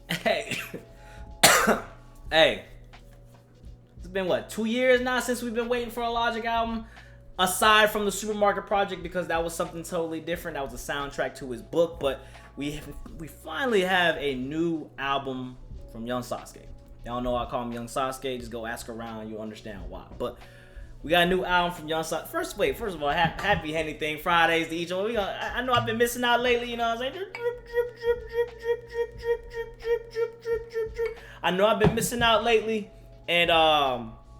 Hey. Hey. It's been what, 2 years now since we've been waiting for a Logic album? Aside from the Supermarket Project, because that was something totally different. That was a soundtrack to his book, but we finally have a new album from Young Sasuke. Y'all know I call him Young Sasuke. Just go ask around, you'll understand why. But we got a new album from Young Sasuke. First of all, happy Anything Fridays to each one. I know I've been missing out lately, you know what I'm saying? I know I've been missing out lately, and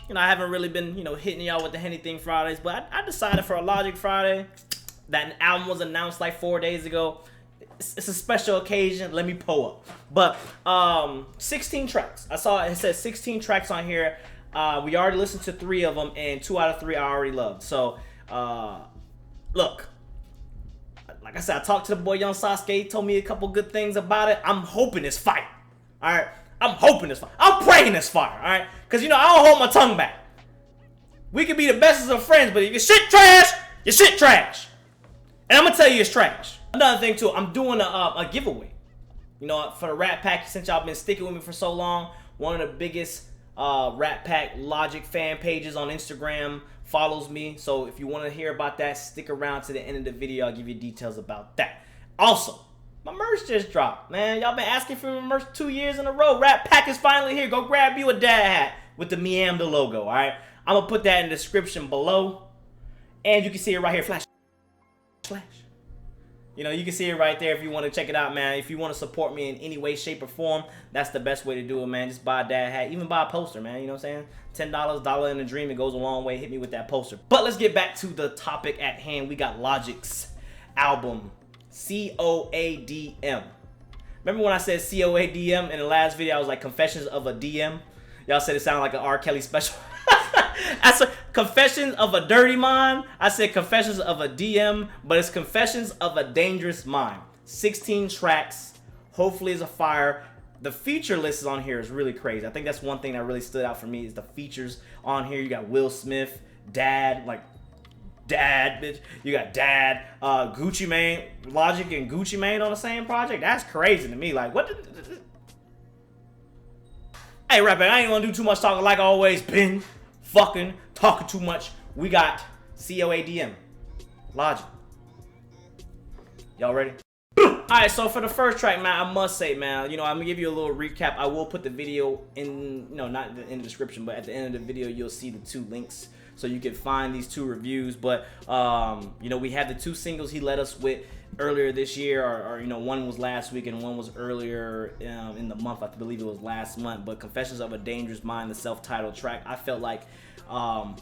you know, I haven't really been, you know, hitting y'all with the Anything Fridays, but I decided for a Logic Friday. That album was announced like 4 days ago. It's a special occasion. Let me pull up. But 16 tracks. I saw it said 16 tracks on here. We already listened to 3 of them, and 2 out of 3 I already loved. So, look, like I said, I talked to the boy Young Sasuke. He told me a couple good things about it. I'm hoping it's fire. All right, I'm hoping it's fire. I'm praying it's fire. All right, because you know I don't hold my tongue back. We can be the bestest of friends, but if your shit trash, your shit trash. And I'm gonna tell you it's trash. Another thing too, I'm doing a giveaway. You know, for the Rat Pack, since y'all been sticking with me for so long, one of the biggest Rat Pack Logic fan pages on Instagram follows me. So if you want to hear about that, stick around to the end of the video. I'll give you details about that. Also, my merch just dropped, man. Y'all been asking for my merch 2 years in a row. Rat Pack is finally here. Go grab you a dad hat with the Meami logo, all right? I'm going to put that in the description below. And you can see it right here. Flash. You know, you can see it right there if you want to check it out, man. If you want to support me in any way, shape, or form, that's the best way to do it, man. Just buy a dad hat. Even buy a poster, man. You know what I'm saying? $10, $1 in a dream. It goes a long way. Hit me with that poster. But let's get back to the topic at hand. We got Logic's album, COADM. Remember when I said COADM in the last video? I was like, Confessions of a DM. Y'all said it sounded like an R. Kelly special. I said Confessions of a Dirty Mind. I said Confessions of a DM, but it's Confessions of a Dangerous Mind. 16 tracks. Hopefully it's a fire. The feature list on here is really crazy. I think that's one thing that really stood out for me is the features on here. You got Will Smith, Dad, like Dad, bitch. You got Dad, Gucci Mane, Logic and Gucci Mane on the same project. That's crazy to me. Like, what the... Hey, Rapper, I ain't gonna do too much talking like I always been. Fucking talking too much. We got COADM. Logic. Y'all ready? Alright, so for the first track, man, I must say, man, you know, I'm gonna give you a little recap. I will put the video in, you know, not in the description, but at the end of the video, you'll see the 2 links so you can find these 2 reviews. But, you know, we have the 2 singles he led us with earlier this year, or you know, one was last week and one was earlier in the month. I believe it was last month. But Confessions of a Dangerous Mind, the self-titled track, I felt like,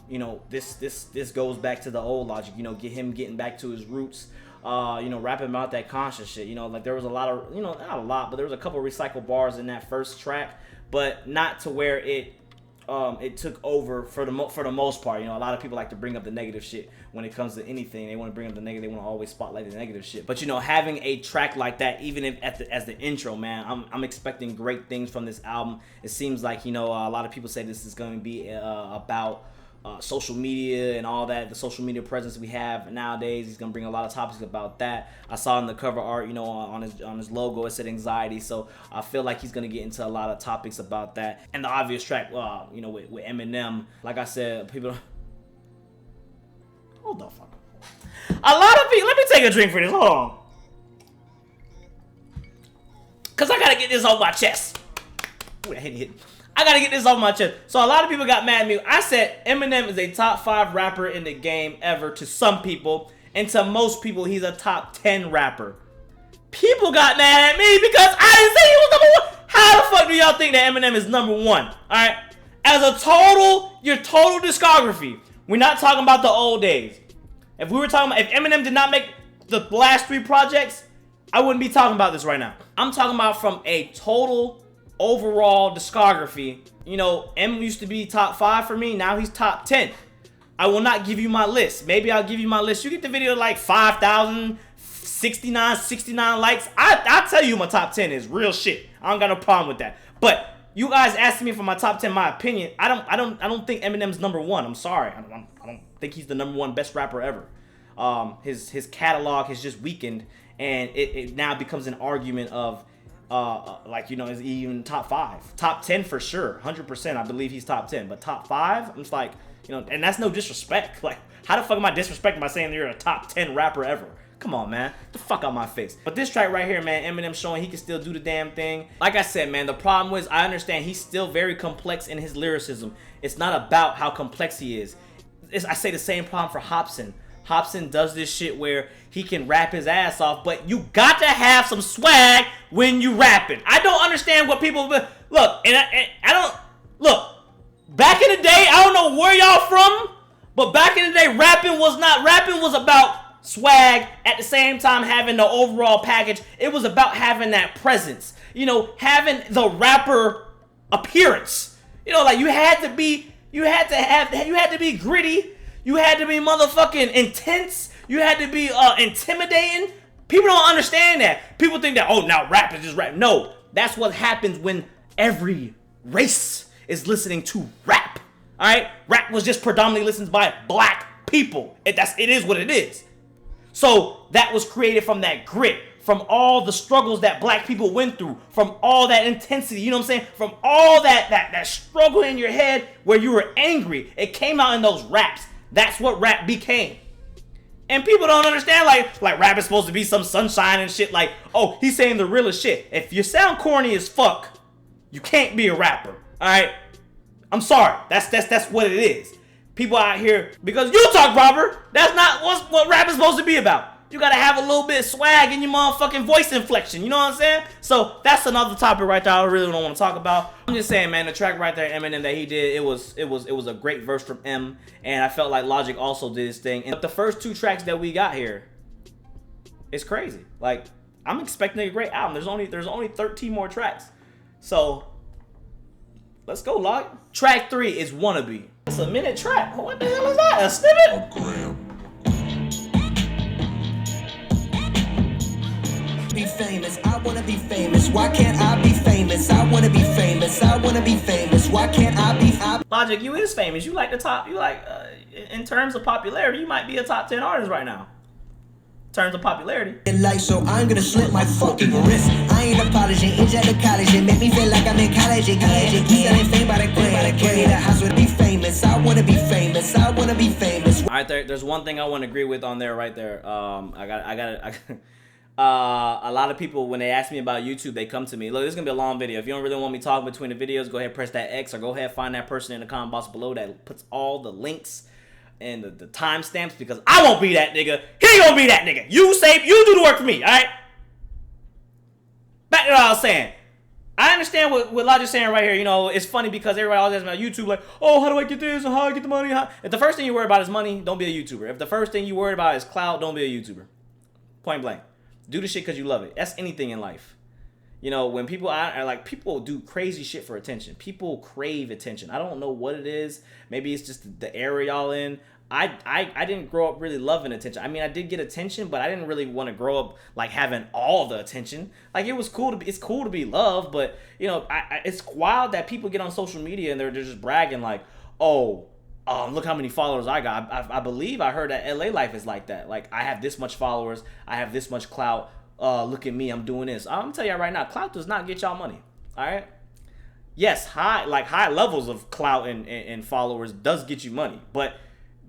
you know, this goes back to the old Logic. You know, getting back to his roots. You know, rapping about that conscious shit. You know, like there was a lot of, you know, not a lot, but there was a couple of recycled bars in that first track, but not to where it took over for the most part. You know, a lot of people like to bring up the negative shit when it comes to anything. They want to bring up the negative. They want to always spotlight the negative shit. But you know, having a track like that, even if as the intro, man, I'm expecting great things from this album. It seems like, you know, a lot of people say this is going to be about social media and all that, the social media presence we have nowadays. He's gonna bring a lot of topics about that. I saw in the cover art, you know, on his logo, it said anxiety. So I feel like he's gonna get into a lot of topics about that. And the obvious track, you know, with Eminem, like I said, people. Hold the fuck up. A lot of people. Let me take a drink for this. Hold on, cause I gotta get this off my chest. Ooh, that hit. I gotta get this off my chest. So a lot of people got mad at me. I said Eminem is a top 5 rapper in the game ever to some people, and to most people he's a top 10 rapper. People got mad at me because I didn't say he was number 1. How the fuck do y'all think that Eminem is number 1? Alright? As a total, your total discography. We're not talking about the old days. If we were talking about, if Eminem did not make the last 3 projects, I wouldn't be talking about this right now. I'm talking about from a total overall discography. You know, M used to be top 5 for me. Now he's top 10. I will not give you my list. Maybe I'll give you my list. You get the video like 5,000, 69 likes. I'll tell you my top 10 is real shit. I don't got no problem with that. But you guys asking me for my top 10, my opinion. I don't think Eminem's number 1. I'm sorry. I don't think he's the number 1 best rapper ever. His catalog has just weakened, and it now becomes an argument of like, you know, is he even top 5, top 10 for sure, 100%. I believe he's top 10, but top 5, I'm just like, you know, and that's no disrespect. Like, how the fuck am I disrespecting by saying you're a top 10 rapper ever? Come on, man. Get the fuck out my face. But this track right here, man, Eminem showing he can still do the damn thing. Like I said, man, the problem is I understand he's still very complex in his lyricism. It's not about how complex he is. I say the same problem for Hopsin. Hopsin does this shit where he can rap his ass off, but you got to have some swag when you rapping. I don't understand what people look, and I don't look. Back in the day, I don't know where y'all from, but back in the day, rapping was about swag, at the same time having the overall package. It was about having that presence, you know, having the rapper appearance. You know, like you had to be gritty, you had to be motherfucking intense, you had to be intimidating. People don't understand that. People think that, oh, now rap is just rap. No, that's what happens when every race is listening to rap. All right, rap was just predominantly listened by black people. It is what it is. So that was created from that grit, from all the struggles that black people went through, from all that intensity, you know what I'm saying? From all that struggle in your head where you were angry. It came out in those raps. That's what rap became. And people don't understand, like rap is supposed to be some sunshine and shit, like, oh, he's saying the realest shit. If you sound corny as fuck, you can't be a rapper, all right? I'm sorry. That's what it is. People out here, because you talk proper, that's not what rap is supposed to be about. You gotta have a little bit of swag in your motherfucking voice inflection, you know what I'm saying? So that's another topic right there I really don't want to talk about. I'm just saying, man, the track right there, Eminem, that he did, it was a great verse from M, and I felt like Logic also did his thing. And the first 2 tracks that we got here, it's crazy. Like, I'm expecting a great album. There's only 13 more tracks. So let's go, Log. Track 3 is Wannabe. It's a minute track. What the hell is that? A snippet? Be famous. I wanna be famous. Why can't I be famous? I wanna be famous. I wanna be famous. Why can't I be? Logic, you is famous. You like the top. You like in terms of popularity, you might be a top 10 artist right now. In terms of popularity. Like, so I'm gonna slip my fucking wrist. I ain't apologizing. Age at the college and make me feel like I'm in college again. Selling fame by the gram. Carry the house with be famous. I wanna be famous. I wanna be famous. All right, there's one thing I want to agree with on there right there. I got a lot of people, when they ask me about YouTube, they come to me. Look, this is gonna be a long video. If you don't really want me talking between the videos, go ahead, press that X, or go ahead, find that person in the comment box below that puts all the links and the timestamps, because I won't be that nigga. He gonna be that nigga. You do the work for me, all right? Back to what I was saying. I understand what Logic's saying right here. You know, it's funny because everybody always asks me about YouTube, like, oh, how do I get this and how do I get the money? If the first thing you worry about is money, don't be a YouTuber. If the first thing you worry about is clout, don't be a YouTuber. Point blank. Do the shit because you love it. That's anything in life. You know, when people are like, people do crazy shit for attention. People crave attention. I don't know what it is. Maybe it's just the era y'all in. I didn't grow up really loving attention. I mean, I did get attention, but I didn't really want to grow up like having all the attention. Like, it's cool to be loved, but you know, it's wild that people get on social media and they're just bragging like, oh, look how many followers I got. I believe I heard that LA life is like that. Like, I have this much followers, I have this much clout. Look at me, I'm doing this. I'm telling you right now, clout does not get y'all money. All right. Yes, high levels of clout and followers does get you money, but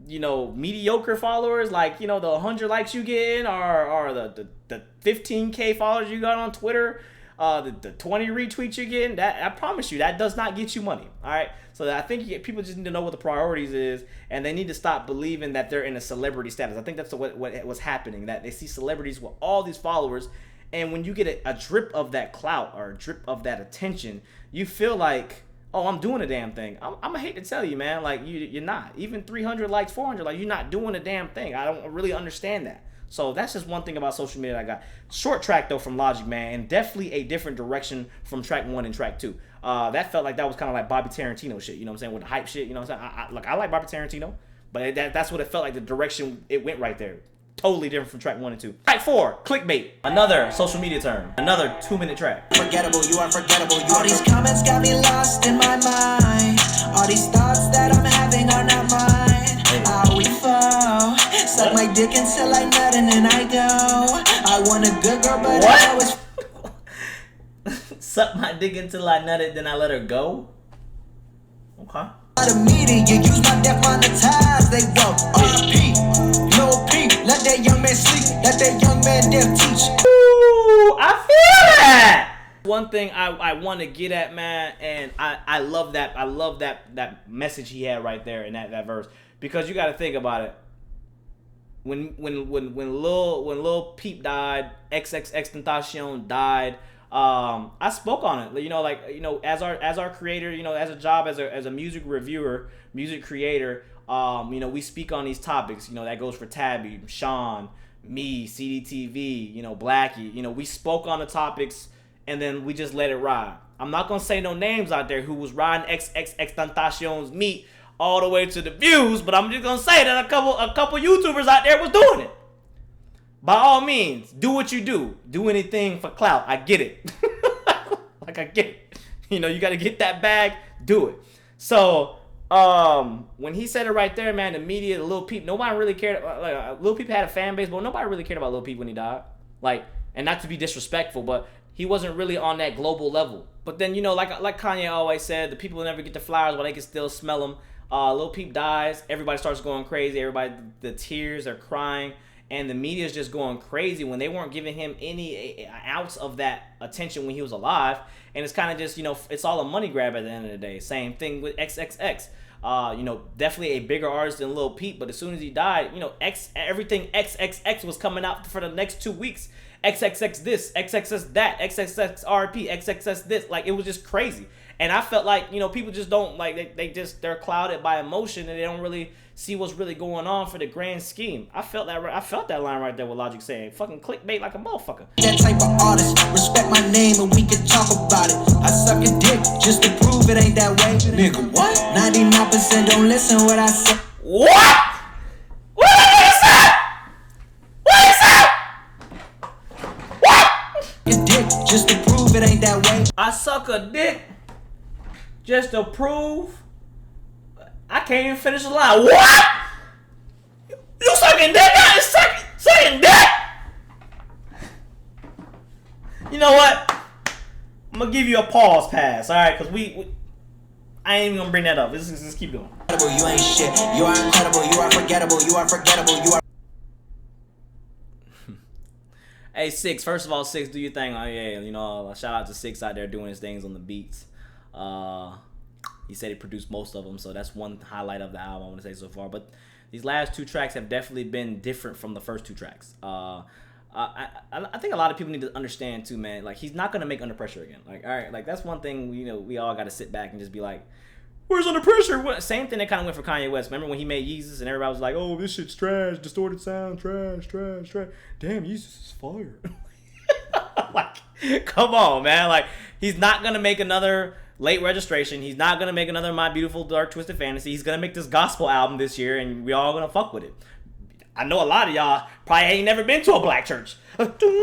you know, mediocre followers, like, you know, the 100 likes you get in, or the 15K followers you got on Twitter, the 20 retweets you're getting, that, I promise you, that does not get you money. All right. So I think people just need to know what the priorities is, and they need to stop believing that they're in a celebrity status. I think that's what was happening, that they see celebrities with all these followers, and when you get a drip of that clout or a drip of that attention, you feel like, oh, I'm doing a damn thing. I'm gonna hate to tell you, man, like you're not. Even 300 likes, 400, like you're not doing a damn thing. I don't really understand that. So that's just one thing about social media that I got. Short track though from Logic, man, and definitely a different direction from track 1 and track 2. That felt like that was kind of like Bobby Tarantino shit, you know what I'm saying, with the hype shit, you know what I'm saying. I like Bobby Tarantino, but that's what it felt like, the direction it went right there. Totally different from track 1 and 2. Track 4, clickbait. Another social media term. Another 2-minute track. Forgettable, you are forgettable. All these comments got me lost in my mind. All these thoughts that I'm having are not mine. How we fall, Suck my dick until I nut and then I go. I want a good girl, but I always suck my dick until I nut it, then I let her go. Okay. The media, you use my death monetize. They won't. R.P. No P. Let that young man sleep. Let that young man death teach. Ooh, I feel that. One thing I want to get at, man, and I love that. I love that message he had right there in that verse, because you got to think about it. When Lil Peep died, XXXTentacion died. I spoke on it, as our creator, as a job, as a music reviewer, music creator, we speak on these topics, that goes for Tabby, Sean, me, CDTV, Blackie, we spoke on the topics and then we just let it ride. I'm not gonna say no names out there who was riding XXXTentacion's meat all the way to the views, but I'm just gonna say that a couple YouTubers out there was doing it. By all means, do what you do. Do anything for clout. I get it. I get it. You gotta get that bag, do it. So, when he said it right there, man, the media, the Lil Peep, nobody really cared. Lil Peep had a fan base, but nobody really cared about Lil Peep when he died. And not to be disrespectful, but he wasn't really on that global level. But then, like Kanye always said, the people never get the flowers while they can still smell them. Lil Peep dies, everybody starts going crazy. Everybody, the tears are crying. And the media is just going crazy when they weren't giving him any ounce of that attention when he was alive. And it's kind of just, it's all a money grab at the end of the day. Same thing with XXX. Definitely a bigger artist than Lil Peep. But as soon as he died, everything XXX was coming out for the next 2 weeks. XXX this, XXX that, XXX RP, XXX this. Like, it was just crazy. And I felt like, people just don't, they're clouded by emotion and they don't really see what's really going on for the grand scheme. I felt that line right there with Logic saying, fucking clickbait like a motherfucker. That type of artist, respect my name and we can talk about it. I suck a dick just to prove it ain't that way. Nigga, what? 99% don't listen what I say. What? What did I say? What did I say? What? A dick just to prove it ain't that way. I suck a dick just to prove. I can't even finish the line. What? You sucking dick? God, sucking dick? You know what? I'm gonna give you a pause pass, all right? Because I ain't even gonna bring that up. Let's just keep going. You ain't shit. You are incredible. You are forgettable. You are forgettable. You are. Hey, Six. First of all, Six, do your thing. Oh yeah, shout out to Six out there doing his things on the beats. He said he produced most of them, so that's one highlight of the album I want to say so far. But these last 2 tracks have definitely been different from the first 2 tracks. I think a lot of people need to understand too, man. Like, he's not gonna make Under Pressure again. Like, all right, that's one thing. We all got to sit back and just be like, where's Under Pressure? What? Same thing that kind of went for Kanye West. Remember when he made Yeezus and everybody was like, oh, this shit's trash, distorted sound, trash. Damn, Yeezus is fire. Like, come on, man. Like, he's not gonna make another Late Registration. He's not gonna make another My Beautiful Dark Twisted Fantasy. He's gonna make this gospel album this year, and we all gonna fuck with it. I know a lot of y'all probably ain't never been to a black church. Catch a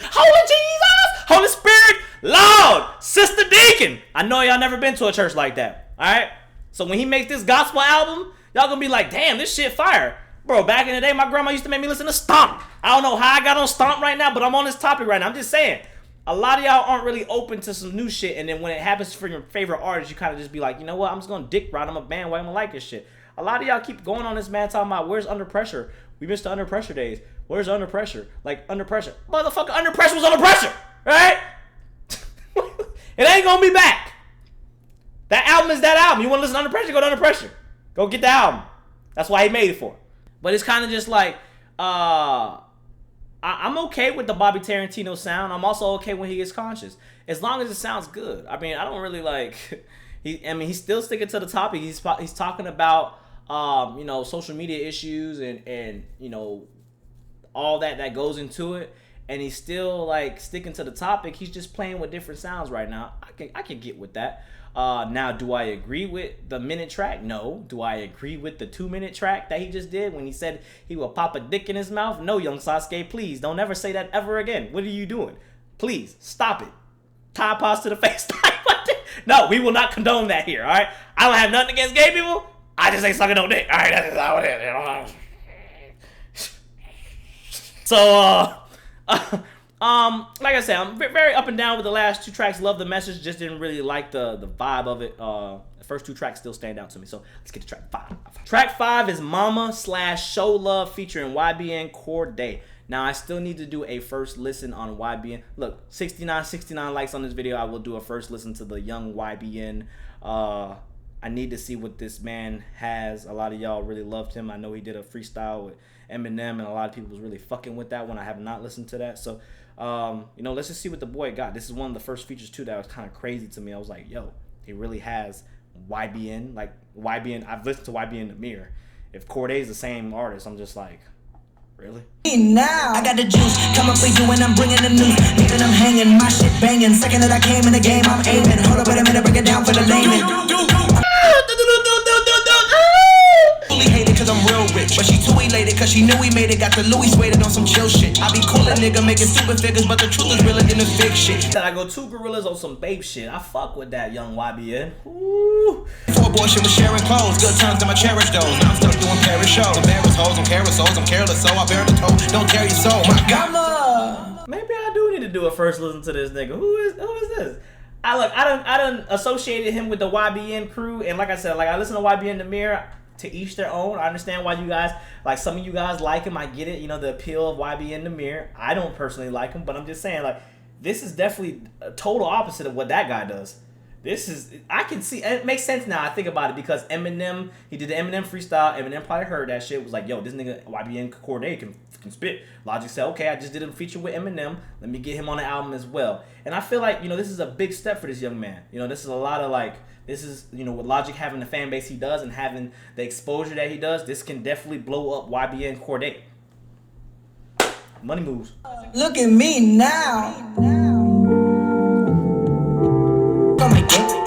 Holy Jesus, Holy Spirit, Lord, Sister Deacon. I know y'all never been to a church like that. All right. So when he makes this gospel album, y'all gonna be like, damn, this shit fire. Bro, back in the day, my grandma used to make me listen to Stomp. I don't know how I got on Stomp right now, but I'm on this topic right now. I'm just saying. A lot of y'all aren't really open to some new shit, and then when it happens for your favorite artist, you kind of just be like, you know what, I'm just gonna dick ride. I'm a bandwagon, I'm gonna like this shit. A lot of y'all keep going on this man talking about, where's Under Pressure? We missed the Under Pressure days. Where's Under Pressure? Like, Under Pressure. Motherfucker, Under Pressure was Under Pressure, right? It ain't gonna be back. That album is that album. You wanna listen to Under Pressure? Go to Under Pressure. Go get the album. That's why he made it for. But it's kind of just like, I'm okay with the Bobby Tarantino sound. I'm also okay when he gets conscious, as long as it sounds good. I mean, I don't really like. He's still sticking to the topic. He's talking about social media issues and all that goes into it, and he's still like sticking to the topic. He's just playing with different sounds right now. I can get with that. Now, do I agree with the minute track? No. Do I agree with the 2-minute track that he just did when he said he will pop a dick in his mouth? No, Young Sasuke, please don't ever say that ever again. What are you doing? Please stop it. Tide Pods to the face. No, we will not condone that here. All right. I don't have nothing against gay people. I just ain't sucking no dick. All right, that's how it is. You know? So, like I said, I'm very up and down with the last 2 tracks. Love the message, just didn't really like the vibe of it. The first 2 tracks still stand out to me. So let's get to track 5. Track 5 is Mama / Show Love featuring YBN Corday. Now I still need to do a first listen on YBN. Look, 69 likes on this video. I will do a first listen to the young YBN. I need to see what this man has. A lot of y'all really loved him. I know he did a freestyle with Eminem, and a lot of people was really fucking with that one. I have not listened to that. So, you know, let's just see what the boy got. This is one of the first features, too, that was kind of crazy to me. I was like, yo, he really has YBN. Like, YBN, I've listened to YBN in the mirror. If Corday's the same artist, I'm just like, really? Now I got the juice, come up with you and I'm bringing the news. Leaving them hanging, my shit banging. Second that I came in the game, I'm aiming. Hold up, wait a minute, break it down for the layman. Fully hated cause I'm real rich, but she too elated cause she knew we made it. Got the Louis weighted on some chill shit. I be cool a nigga making stupid figures, but the truth is realer than the fake shit. That I go 2 gorillas on some babe shit. I fuck with that young YBN. Ooh. For abortion was sharing clothes, good times that I cherish those. Now I'm stuck doing parish shows. Embarrassed hoes, I'm careless souls, I'm careless, so I bear the toe. Don't carry your soul, my God. Maybe I do need to do a first listen to this nigga. Who is this? I done associated him with the YBN crew, and like I said, like I listen to YBN in the mirror. To each their own. I understand why you guys, like some of you guys like him. I get it, you know, the appeal of YBN in the mirror. I don't personally like him, but I'm just saying, like, this is definitely a total opposite of what that guy does. This is, I can see, it makes sense now I think about it, because Eminem, he did the Eminem freestyle. Eminem probably heard that shit, was like, yo, this nigga YBN Corday can spit. Logic said, okay, I just did a feature with Eminem, let me get him on the album as well. And I feel like, you know, this is a big step for this young man. You know, this is a lot of like, this is, you know, with Logic having the fan base he does and having the exposure that he does, this can definitely blow up YBN Corday. Money moves. Look at me now.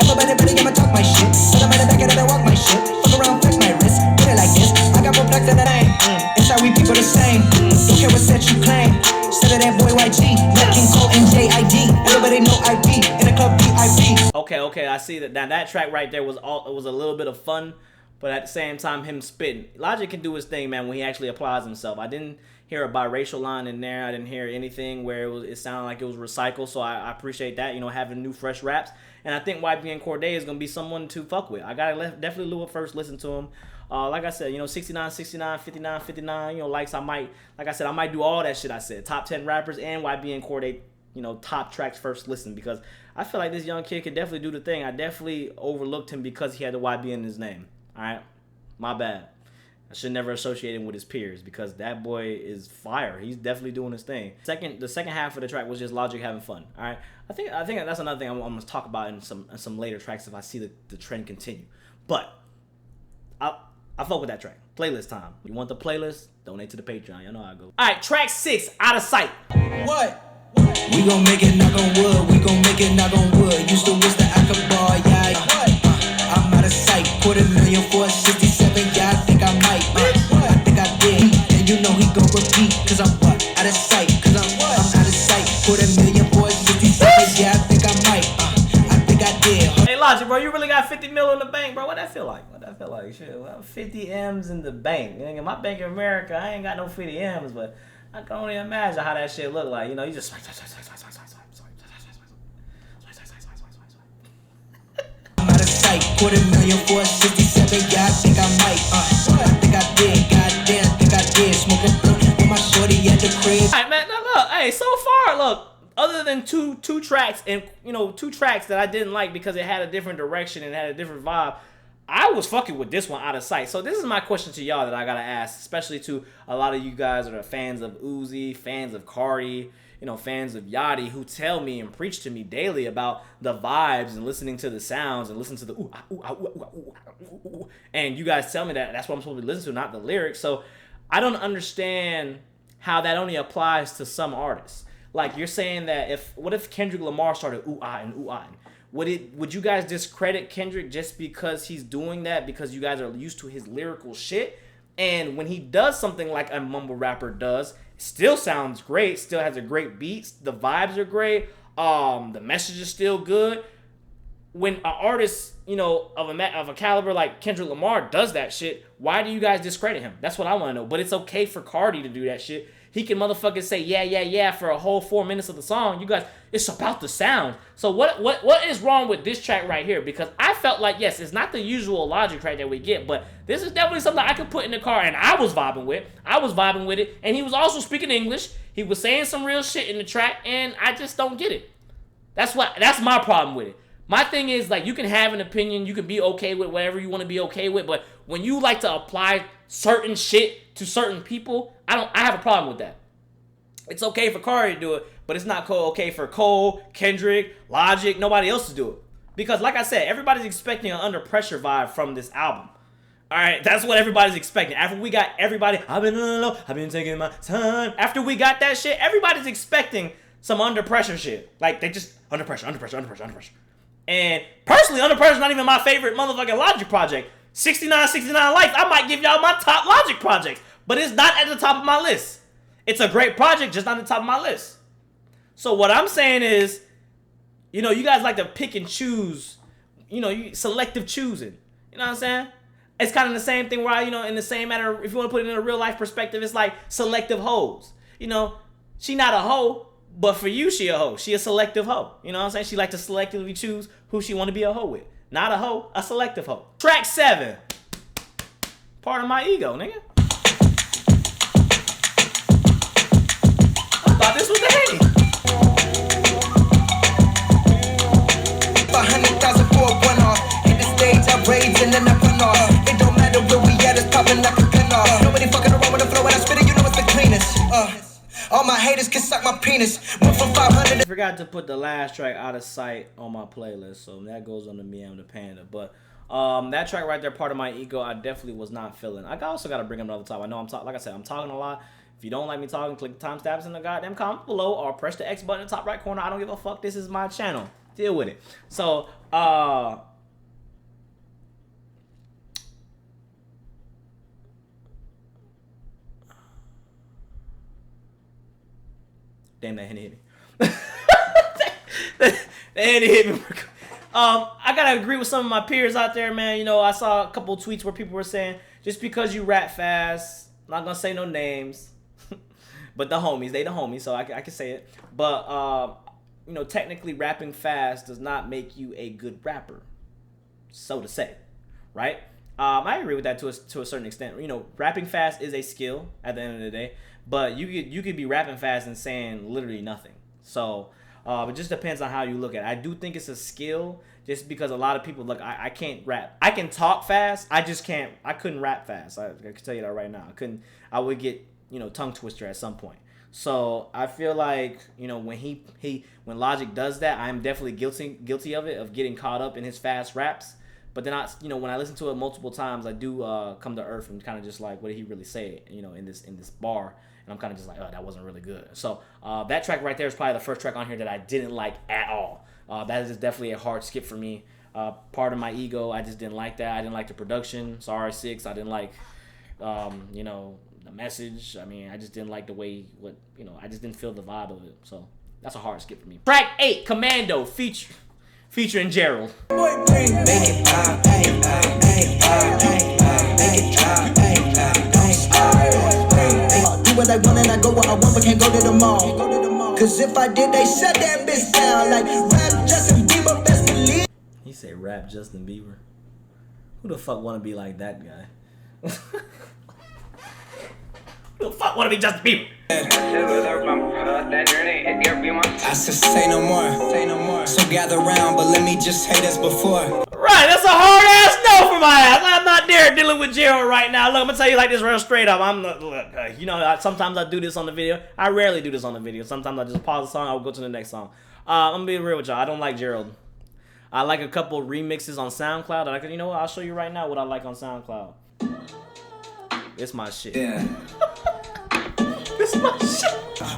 Everybody better get my talk my shit. Put them in the back of the walk my shit. Fuck around, flex my wrist. Put it like this. I got more blacks than that ain't. Inside we people the same. Don't care what set you claim. Instead of that boy YG, Matt King Cole and JID. Everybody know IP in the club VIP. Okay, I see that. Now that track right there was a little bit of fun, but at the same time, him spitting. Logic can do his thing, man, when he actually applies himself. I didn't hear a biracial line in there. I didn't hear anything where it sounded like it was recycled, so I appreciate that, you know, having new fresh raps. And I think YBN Corday is going to be someone to fuck with. I got to definitely do a first listen to him. Like I said, you know, 69, 59, you know, likes. I might do all that shit I said. Top 10 rappers and YBN Corday, you know, top tracks first listen, because I feel like this young kid could definitely do the thing. I definitely overlooked him because he had the YB in his name. All right? My bad. I should never associate him with his peers, because that boy is fire. He's definitely doing his thing. The second half of the track was just Logic having fun. All right, I think that's another thing I'm gonna talk about in some later tracks if I see the trend continue. But I fuck with that track. Playlist time. You want the playlist? Donate to the Patreon. Y'all know how I go. All right, track 6, Out of Sight. What? We gon' make it, knock on wood. We gon' make it, knock on wood. Used to wish that I could ball, yeah. I'm out of sight. $250,000 for a 67, yeah. I think I might. I think I did. And you know he gon' repeat. Cause I'm what? Out of sight. Cause I'm what? I'm out of sight. $250,000 for a 67, yeah. I think I might. I think I did. Hey, Logic, bro, you really got 50 mil in the bank, bro? What that feel like? Shit, well, 50 M's in the bank. In my Bank of America, I ain't got no 50 M's, but I can only imagine how that shit look like. You know, you just I'm out of sight. $250,000 for a 67, yeah. I think I might. I think I did. Goddamn, think I did. Smoke a blunt with my shorty at the crib. All right, man. Now look, hey, so far, look. Other than two tracks, and you know, 2 tracks that I didn't like because it had a different direction and had a different vibe, I was fucking with this one, Out of Sight. So this is my question to y'all that I gotta ask, especially to a lot of you guys that are fans of Uzi, fans of Cardi, you know, fans of Yachty, who tell me and preach to me daily about the vibes and listening to the sounds and listen to the ooh, ah, ooh, ah, ooh, ah, ooh, ah, ooh, ooh. And you guys tell me that that's what I'm supposed to be listening to, not the lyrics. So I don't understand how that only applies to some artists. Like, you're saying that what if Kendrick Lamar started ooh ah and ooh ah? Would you guys discredit Kendrick just because he's doing that because you guys are used to his lyrical shit? And when he does something like a mumble rapper does, it still sounds great, still has a great beat, the vibes are great, the message is still good. when an artist, you know, of a caliber like Kendrick Lamar does that shit, why do you guys discredit him? That's what I want to know. But it's okay for Cardi to do that shit. He can motherfucking say yeah for a whole 4 minutes of the song. You guys, it's about the sound. So what is wrong with this track right here? Because I felt like, yes, it's not the usual Logic track that we get, but this is definitely something I could put in the car and I was vibing with. I was vibing with it, and he was also speaking English. He was saying some real shit in the track, and I just don't get it. That's my problem with it. My thing is, like, you can have an opinion, you can be okay with whatever you want to be okay with, but when you like to apply certain shit to certain people, I have a problem with that. It's okay for Cardi to do it, but it's not okay for Cole, Kendrick, Logic, nobody else to do it. Because like I said, everybody's expecting an Under Pressure vibe from this album. Alright, that's what everybody's expecting. After we got everybody, I've been taking my time. After we got that shit, everybody's expecting some Under Pressure shit. Like, they just, Under Pressure. And personally, Under Pressure is not even my favorite motherfucking Logic project. 69 Life, I might give y'all my top Logic projects, but it's not at the top of my list. It's a great project, just not at the top of my list. So what I'm saying is, you know, you guys like to pick and choose, you know, selective choosing. You know what I'm saying? It's kind of the same thing where, you know, in the same matter, if you want to put it in a real life perspective, it's like selective hoes. You know, she not a hoe, but for you, she a hoe. She a selective hoe. You know what I'm saying? She like to selectively choose who she want to be a hoe with. Not a hoe, a selective hoe. Track 7. Part of my ego, nigga. I thought this was the Henny. 100,000 for a one-off. Hit the stage, I rage and then I run off. It don't matter where we at, it's popping like a gun off. Nobody fucking around with the flow when I spit it, you know it's the cleanest. All my haters can suck my penis. Went from 500. I forgot to put the last track, Out of Sight, on my playlist, so that goes on to Meami the Panda. But that track right there, Part of My Ego, I definitely was not feeling. I also got to bring up another top. I know like I said, I'm talking a lot. If you don't like me talking, click the timestamps in the goddamn comment below or press the X button in the top right corner. I don't give a fuck. This is my channel. Deal with it. So, damn, that Henny hit me. That Henny hit me. I gotta agree with some of my peers out there, man. You know, I saw a couple tweets where people were saying, just because you rap fast, I'm not gonna say no names, but the homies, they the homies, so I can say it. But, you know, technically rapping fast does not make you a good rapper, so to say, right? I agree with that to a certain extent. You know, rapping fast is a skill at the end of the day, but you could be rapping fast and saying literally nothing. So it just depends on how you look at it. I do think it's a skill, just because a lot of people, look, I can't rap. I can talk fast. I couldn't rap fast. I can tell you that right now. I would get, you know, tongue twister at some point. So I feel like, you know, when when Logic does that, I'm definitely guilty of it, of getting caught up in his fast raps. But then you know, when I listen to it multiple times, I do come to earth and kind of just like, what did he really say, you know, in this bar? And I'm kind of just like, oh, that wasn't really good. So that track right there is probably the first track on here that I didn't like at all. That is definitely a hard skip for me. Part of My Ego, I just didn't like that. I didn't like the production. Sorry, 6. I didn't like, you know, the message. I mean, I just didn't like the way, I just didn't feel the vibe of it. So that's a hard skip for me. Track 8, Commando, featuring Gerald. What I want and I go where I want, but can't go to the mall. Cause if I did, they shut that bitch down. Like rap Justin Bieber, best believe. He said rap Justin Bieber. Who the fuck wanna be like that guy? Who the fuck wanna be Justin Bieber? I said say no more. So gather round, but let me just say this before. Right, that's a hard ass no for my ass. I'm not there dealing with Gerald right now. Look, I'm gonna tell you like this real straight up. You know, sometimes I do this on the video. I rarely do this on the video. Sometimes I just pause the song. I'll go to the next song. I'm gonna be real with y'all. I don't like Gerald. I like a couple remixes on SoundCloud. You know what? I'll show you right now what I like on SoundCloud. It's my shit. Yeah. It's my shit.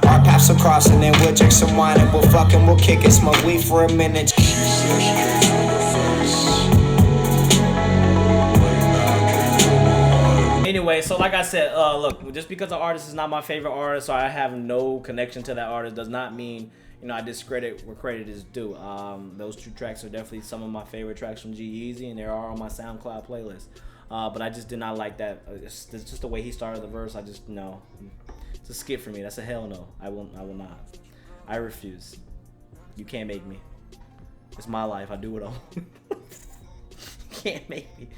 Our paths are crossing and we'll drink some wine and we'll kick it, smoke weed for a minute. Anyway, so like I said, look, just because an artist is not my favorite artist or I have no connection to that artist does not mean, you know, I discredit where credit is due. Those two tracks are definitely some of my favorite tracks from G-Eazy, and they are on my SoundCloud playlist. But I just did not like that. It's just the way he started the verse. I just, no. It's a skip for me. That's a hell no. I will not. I refuse. You can't make me. It's my life. I do it all. You can't make me.